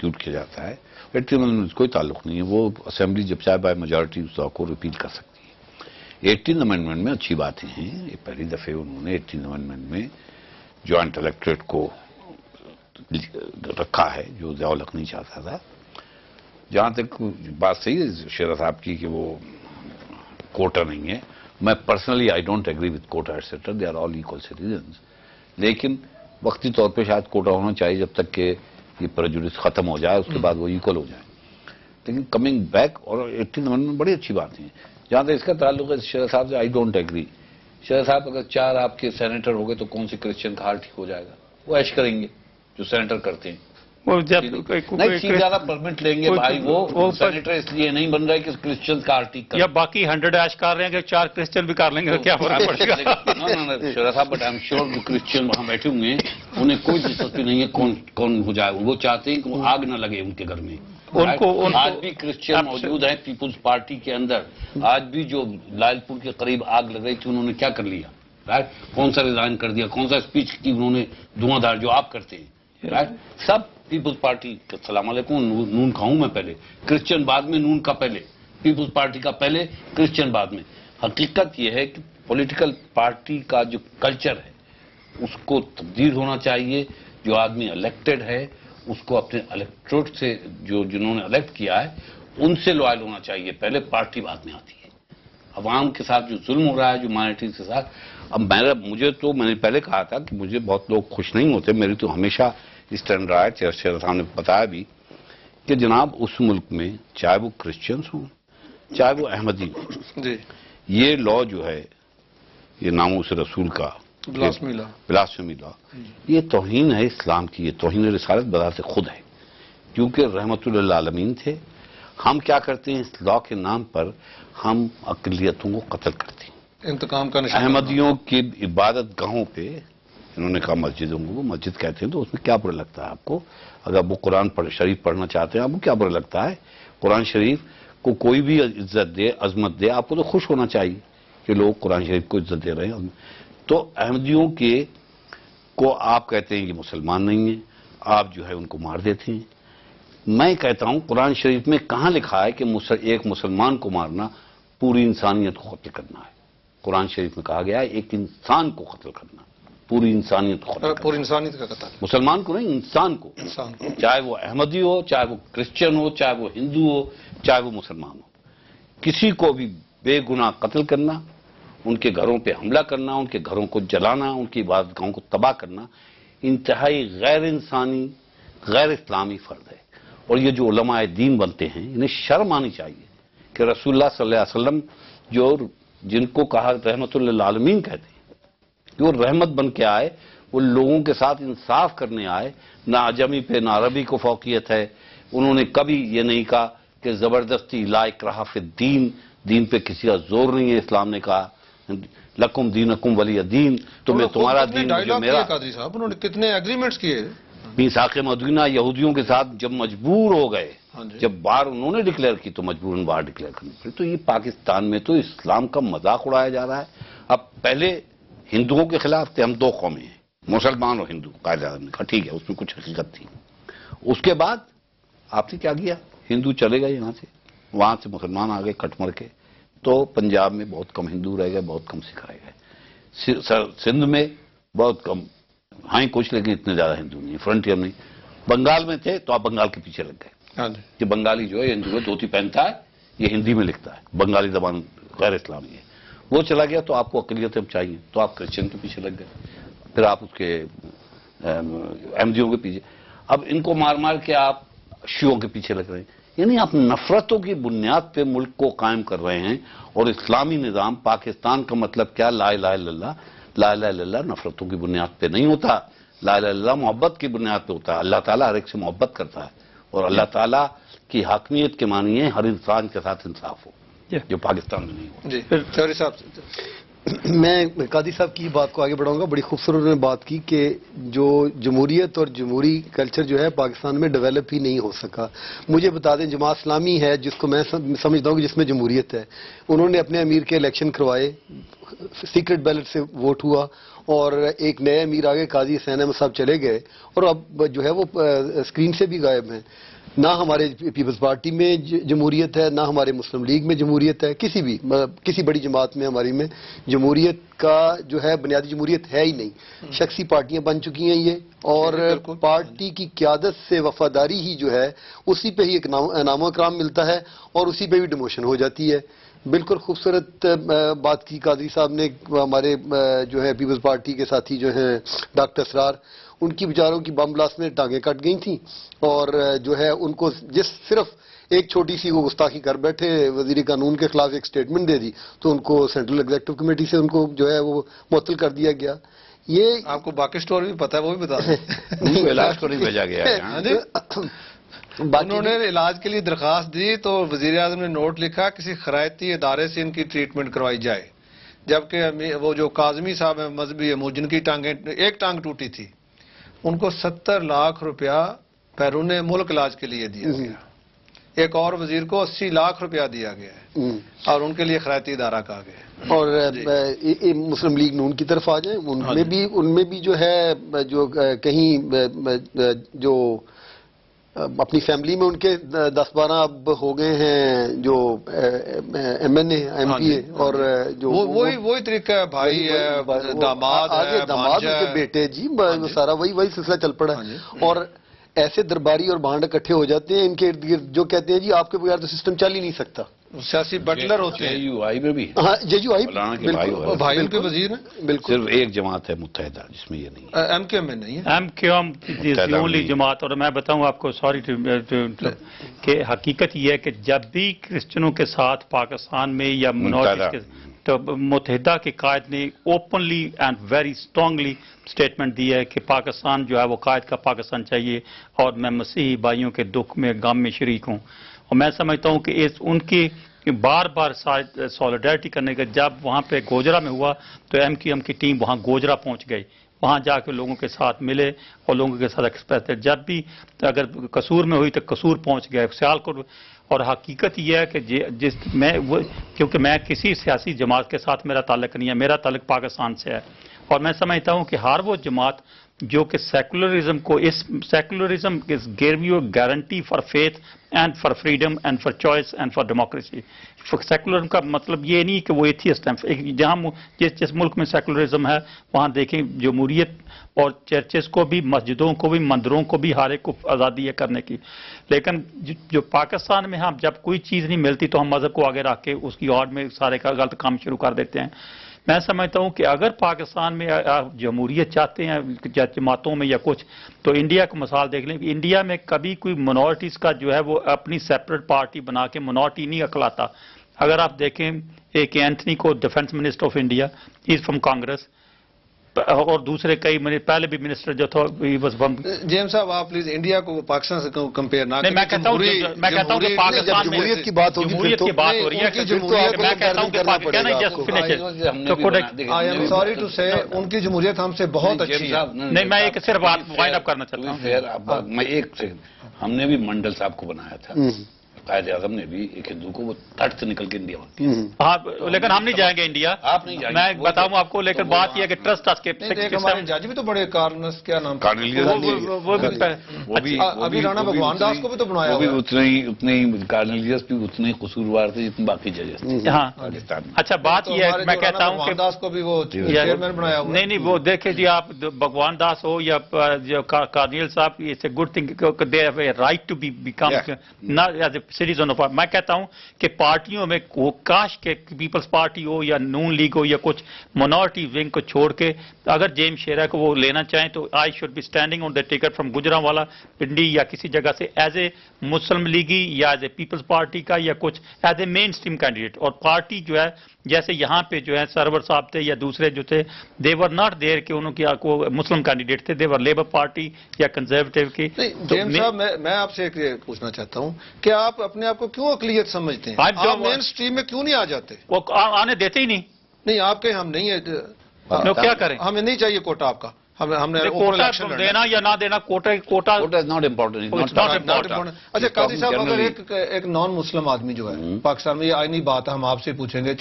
Execute کیا جاتا ہے. 18 امendment کوئی تعلق نہیں ہے, وہ اسمبلی جب چاہے بائی میجارٹی اس کو ریپیل کر سکتی ہے. 18 امendment میں اچھی باتیں ہیں. پہلی دفعہ انہوں نے 18 امendment میں جوائنٹ الیکٹریٹ کو رکھا ہے جو ضیاء الحق نہیں چاہتا تھا. جہاں تک بات صحیح ہے شیرا صاحب کی کہ وہ کوٹا نہیں ہے, میں personally I don't agree with quota etcetera, they are all equal citizens, لیکن وقتی طور پہ شاید کوٹا ہونا چاہیے جب تک کہ یہ پریجوڈس ختم ہو جائے, اس کے بعد وہ ایکول ہو جائے. لیکن کمنگ بیک, اور 18 امendment بڑی اچھی بات ہے. جہاں تک اس کا تعلق ہے شیرا صاحب سے, آئی ڈونٹ ایگری. شیرا صاحب اگر 4 آپ کے سینیٹر ہو گئے تو کون سی کرسچن کا حال ٹھیک ہو جائے گا؟ وہ ایش کریں گے جو سینیٹر کرتے ہیں, نہیں زیادہ پرمٹ لیں گے بھائی. وہ سینیٹر اس لیے نہیں بن رہا ہے کہ کرسچن کا آرٹیکل کریں, یا باقی 100 ایش کر رہے ہیں کہ 4 کرسچن بھی کر لیں گے تو کیا فرق پڑے گا؟ شیرا صاحب, بٹ آئی ایم شیور جو کرسچن وہاں بیٹھے ہوئے ہیں انہیں کوئی دلچسپی نہیں ہے کون ہو جائے. وہ چاہتے ہیں کہ وہ آگ نہ لگے ان کے گھر میں. آج بھی کرسچن موجود ہیں پیپلز پارٹی کے اندر. آج بھی جو لال پور کے قریب آگ لگ رہی تھی انہوں نے کیا کر لیا؟ رائٹ, کون سا ریزائن کر دیا, کون سا اسپیچ کی انہوں نے دھواں دھار جو آپ کرتے ہیں. رائٹ, سب پیپلز پارٹی. السلام علیکم, نون کا ہوں میں پہلے, کرسچن بعد میں, نون کا پہلے, پیپلز پارٹی کا پہلے, کرسچن بعد میں. حقیقت یہ ہے کہ پولیٹیکل پارٹی کا جو کلچر ہے اس کو تبدیل ہونا چاہیے. جو آدمی الیکٹڈ ہے اس کو اپنے الیکٹوریٹ سے جنہوں نے الیکٹ کیا ہے ان سے لوائل ہونا چاہیے پہلے, پارٹی بعد میں آتی ہے. عوام کے ساتھ جو ظلم ہو رہا ہے, جو مائنورٹیز کے ساتھ, اب میں نے پہلے کہا تھا کہ مجھے بہت لوگ خوش نہیں ہوتے, میری تو ہمیشہ اسٹینڈ رہا ہے. شیرا صاحب نے بتایا بھی کہ جناب اس ملک میں چاہے وہ کرسچنز ہوں چاہے وہ احمدی ہوں, یہ لا جو ہے, یہ ناموس رسول کا بلاسفیمی لا, یہ توہین ہے اسلام کی, یہ توہین رسالت بذات خود ہے. کیونکہ رحمت للعالمین تھے. ہم کیا کرتے ہیں اس لا کے نام پر, ہم اقلیتوں کو قتل کرتے ہیں. انتقام کا نشانہ. احمدیوں کی عبادت گاہوں پہ انہوں نے کہا مسجدوں کو مسجد کہتے ہیں, تو اس میں کیا برا لگتا ہے آپ کو؟ اگر وہ قرآن شریف پڑھنا چاہتے ہیں آپ کو کیا برا لگتا ہے؟ قرآن شریف کو کوئی بھی عزت دے, عظمت دے, آپ کو تو خوش ہونا چاہیے کہ لوگ قرآن شریف کو عزت دے رہے ہیں. تو احمدیوں کو آپ کہتے ہیں کہ مسلمان نہیں ہیں, آپ جو ہے ان کو مار دیتے ہیں. میں کہتا ہوں قرآن شریف میں کہاں لکھا ہے کہ ایک مسلمان کو مارنا پوری انسانیت کو قتل کرنا ہے؟ قرآن شریف میں کہا گیا ہے ایک انسان کو قتل کرنا, پوری انسانیت کو قتل کرنا. پوری انسانیت کا قتل, مسلمان کو نہیں, انسان کو. چاہے وہ احمدی ہو, چاہے وہ کرسچن ہو, چاہے وہ ہندو ہو, چاہے وہ مسلمان ہو, کسی کو بھی بے گناہ قتل کرنا, ان کے گھروں پہ حملہ کرنا, ان کے گھروں کو جلانا, ان کی عبادت گاہوں کو تباہ کرنا انتہائی غیر انسانی, غیر اسلامی فرض ہے. اور یہ جو علماء دین بنتے ہیں انہیں شرم آنی چاہیے کہ رسول اللہ صلی اللہ علیہ وسلم جن کو کہا رحمت للعالمین کہتے ہیں, کہ وہ رحمت بن کے آئے, وہ لوگوں کے ساتھ انصاف کرنے آئے. نہ عجمی پہ نہ عربی کو فوقیت ہے. انہوں نے کبھی یہ نہیں کہا کہ زبردستی لا اکراہ فی الدین, دین پہ کسی کا زور نہیں ہے. اسلام نے کہا لکم دینکم ولی دین, تمہیں تمہارا دین مجھے میرا. قادری صاحب انہوں نے کتنے ایگریمنٹس کیے میثاق مدینہ یہودیوں کے ساتھ جب مجبور ہو گئے, جب باہر انہوں نے ڈکلیئر کی تو مجبوراً باہر ڈکلیئر کرنی پڑی. تو یہ پاکستان میں تو اسلام کا مذاق اڑایا جا رہا ہے. اب پہلے ہندوؤں کے خلاف تھے, ہم 2 قومیں ہیں, مسلمان اور ہندو. قائد اعظم نے کہا ٹھیک ہے, اس میں کچھ حقیقت تھی. اس کے بعد آپ نے کیا کیا, ہندو چلے گئے یہاں سے, وہاں سے مسلمان آ گئے کٹ مر کے, تو پنجاب میں بہت کم ہندو رہ گئے, بہت کم سکھ رہ گئے. سندھ میں بہت کم ہیں کچھ, لیکن اتنے زیادہ ہندو نہیں, فرنٹیئر نہیں. بنگال میں تھے تو آپ بنگال کے پیچھے لگ گئے کہ بنگالی جو ہے ہندو ہے, دھوتی پہنتا ہے, یہ ہندی میں لکھتا ہے, بنگالی زبان غیر اسلامی ہے. وہ چلا گیا تو آپ کو اقلیتیں چاہیے, تو آپ کرسچن کے پیچھے لگ گئے, پھر آپ اس کے احمدیوں کے پیچھے. اب ان کو مار مار کے آپ شیعوں کے پیچھے لگ رہے ہیں. یعنی آپ نفرتوں کی بنیاد پہ ملک کو قائم کر رہے ہیں. اور اسلامی نظام پاکستان کا مطلب کیا؟ لا الہ الا اللہ. لا الہ الا اللہ نفرتوں کی بنیاد پہ نہیں ہوتا, لا الہ الا اللہ محبت کی بنیاد پہ ہوتا ہے. اللہ تعالیٰ ہر ایک سے محبت کرتا ہے, اور اللہ تعالیٰ کی حاکمیت کے معنی ہے ہر انسان کے ساتھ انصاف ہو, جو پاکستان میں نہیں ہو. جی چودھری صاحب میں قاضی صاحب کی بات کو آگے بڑھاؤں گا. بڑی خوبصورت انہوں نے بات کی کہ جو جمہوریت اور جمہوری کلچر جو ہے پاکستان میں ڈیولپ ہی نہیں ہو سکا. مجھے بتا دیں جماعت اسلامی ہے جس کو میں سمجھتا ہوں کہ جس میں جمہوریت ہے, انہوں نے اپنے امیر کے الیکشن کروائے, سیکرٹ بیلٹ سے ووٹ ہوا, اور ایک نئے امیر آگے قاضی حسین احمد صاحب چلے گئے, اور اب جو ہے وہ اسکرین سے بھی غائب ہیں. نہ ہمارے پیپلز پارٹی میں جمہوریت ہے, نہ ہمارے مسلم لیگ میں جمہوریت ہے, کسی بڑی جماعت میں ہماری میں جمہوریت کا جو ہے بنیادی جمہوریت ہے ہی نہیں. شخصی پارٹیاں بن چکی ہیں یہ, اور پارٹی کی قیادت سے وفاداری ہی جو ہے اسی پہ ہی انعام و اکرام ملتا ہے, اور اسی پہ بھی ڈیموشن ہو جاتی ہے. بالکل خوبصورت بات کی قاضی صاحب نے. ہمارے جو ہے پیپلز پارٹی کے ساتھی جو ہیں ڈاکٹر اسرار, ان کی بیچاروں کی بم بلاسٹ میں ٹانگیں کٹ گئی تھیں, اور جو ہے ان کو صرف ایک چھوٹی سی وہ گستاخی کر بیٹھے, وزیر قانون کے خلاف ایک سٹیٹمنٹ دے دی تو ان کو سینٹرل ایگزیکٹو کمیٹی سے ان کو جو ہے وہ معطل کر دیا گیا. یہ آپ کو باقی سٹوری بھی پتا ہے, وہ بھی بتا دیں. علاج کو نہیں بھیجا گیا ہے. انہوں نے علاج کے لیے درخواست دی تو وزیر اعظم نے نوٹ لکھا کسی خیراتی ادارے سے ان کی ٹریٹمنٹ کروائی جائے, جبکہ وہ جو کاظمی صاحب ہیں مذہبی امور جن کی ایک ٹانگ ٹوٹی تھی, ان کو 70 لاکھ روپیہ بیرون ملک علاج کے لیے دیا گیا. ایک اور وزیر کو 80 لاکھ روپیہ دیا گیا ہے, اور ان کے لیے خیراتی ادارہ کہا گیا. اور مسلم لیگ نون کی طرف آ جائیں, ان میں بھی جو ہے جو کہیں جو اپنی فیملی میں ان کے 10-12 اب ہو گئے ہیں جو M N A M P A, اور جو وہی طریقہ ہے, بھائی ہے, داماد ہے, داماد کے بیٹے, جی سارا وہی سلسلہ چل پڑا ہے. اور ایسے درباری اور بانڈ اکٹھے ہو جاتے ہیں ان کے ارد گرد جو کہتے ہیں جی آپ کے بغیر تو سسٹم چل ہی نہیں سکتا. سیاسی بٹلر ہوتے ہیں. JUI میں بھی, ہاں JUI بھائی ان کے وزیر ہیں. بالکل صرف ایک جماعت ہے متحدہ جس میں یہ نہیں ہے. ایم کیو ایم میں نہیں ہے. MQM the only جماعت. اور میں بتاؤں آپ کو, سوری کہ حقیقت یہ ہے کہ جب بھی کرسچنوں کے ساتھ پاکستان میں یا منورٹیز کے تو متحدہ کے قائد نے openly and very strongly statement دی ہے کہ پاکستان جو ہے وہ قائد کا پاکستان چاہیے, اور میں مسیحی بھائیوں کے دکھ میں غم میں شریک ہوں. اور میں سمجھتا ہوں کہ ان کی بار بار سولیڈیرٹی کرنے کا, جب وہاں پہ گوجرا میں ہوا تو ایم کیو ایم کی ٹیم وہاں گوجرا پہنچ گئی, وہاں جا کے لوگوں کے ساتھ ملے اور لوگوں کے ساتھ ایکسپریس, جب بھی اگر قصور میں ہوئی تو قصور پہنچ گئے سیالکوٹ. اور حقیقت یہ ہے کہ کیونکہ میں کسی سیاسی جماعت کے ساتھ میرا تعلق نہیں ہے, میرا تعلق پاکستان سے ہے, اور میں سمجھتا ہوں کہ ہر وہ جماعت جو کہ سیکولرزم کو, اس secularism is give you guarantee for faith and for freedom and for choice and for democracy. Secularism کا مطلب یہ نہیں کہ وہ ایتھیسٹ ہیں. جہاں جس ملک میں سیکولرزم ہے وہاں دیکھیں جمہوریت اور چرچز کو بھی, مسجدوں کو بھی, مندروں کو بھی ہر ایک کو آزادی ہے کرنے کی. لیکن جو پاکستان میں ہم جب کوئی چیز نہیں ملتی تو ہم مذہب کو آگے رکھ کے اس کی اوڑ میں سارے کا غلط کام شروع کر دیتے ہیں. میں سمجھتا ہوں کہ اگر پاکستان میں جمہوریت چاہتے ہیں جماعتوں میں یا کچھ, تو انڈیا کو مثال دیکھ لیں. انڈیا میں کبھی کوئی منورٹیز کا جو ہے وہ اپنی سیپریٹ پارٹی بنا کے منورٹی نہیں اکھلاتا. اگر آپ دیکھیں ایک اینتھنی کو defence minister of India, he is from Congress, اور دوسرے کئی پہلے بھی منسٹر جو تھا جیمز صاحب آپ پلیز انڈیا کو پاکستان سے کمپیئر نہ کریں. میں کہتا ہوں کہ پاکستان میں جمہوریت کی بات ہوگی, جمہوریت کی بات ہو رہی ہے. میں کہتا ہوں کہ آئی ایم سوری ٹو سے ان کی جمہوریت ہم سے بہت اچھی ہے. نہیں, میں ایک صرف وائنڈ اپ کرنا چاہتا ہوں. میں ایک سے ہم نے بھی منڈل صاحب کو بنایا تھا, قائد اعظم نے بھی ایک ہندو کو, وہ تٹ سے نکل کے انڈیا ہوتی ہے. ہاں, لیکن ہم نہیں جائیں گے انڈیا, آپ نہیں جائیں گے. میں بتاؤں آپ کو, لیکن بات یہ ہے کہ ٹرسٹ ہمارے جج بھی تو بڑے کارنس, کیا نام, ابھی رانا بھگوان داس کو بھی تو بنایا, وہ بھی اتنے ہی کارنلیس بھی اتنے ہی قصوروار تھے جتنے باقی ججز تھے. ہاں اچھا, بات یہ ہے میں کہتا ہوں کہ داس کو بھی وہ چیئرمین بنایا. نہیں, وہ دیکھیں جی, آپ بھگوان داس ہو یا کارنیل صاحب, it's a good thing, they have a right to be become not as a citizen of. میں کہتا ہوں کہ پارٹیوں میں کاش کے پیپلز پارٹی ہو یا نون لیگ ہو یا کچھ منورٹی ونگ کو چھوڑ کے اگر جیمز شیرا کو وہ لینا چاہیں تو I should be standing on the ticket from Gujranwala Pindi یا کسی جگہ سے ایز اے مسلم لیگی یا ایز اے پیپلز پارٹی کا یا کچھ as a mainstream candidate. اور پارٹی جو ہے جیسے یہاں پہ جو ہے سرور صاحب تھے یا دوسرے جو تھے, دے ور ناٹ دیر کہ انہوں کی مسلم کینڈیڈیٹ تھے, دے ور لیبر پارٹی یا کنزرویٹو کی. جیمز صاحب میں آپ سے پوچھنا چاہتا ہوں کہ آپ اپنے آپ کو کیوں اقلیت سمجھتے ہیں, آپ مین اسٹریم میں کیوں نہیں آ جاتے؟ وہ آنے دیتے ہی نہیں. نہیں آپ کے ہم نہیں ہے کیا کریں؟ ہمیں نہیں چاہیے کوٹا آپ کا. ہم نے کوٹا دینا یا نہ دینا، quota quota is not important. اچھا قاضی صاحب، اگر ایک نان مسلم آدمی جو ہے پاکستان میں، یہ آئینی بات ہے، ہم آپ سے پوچھیں گے.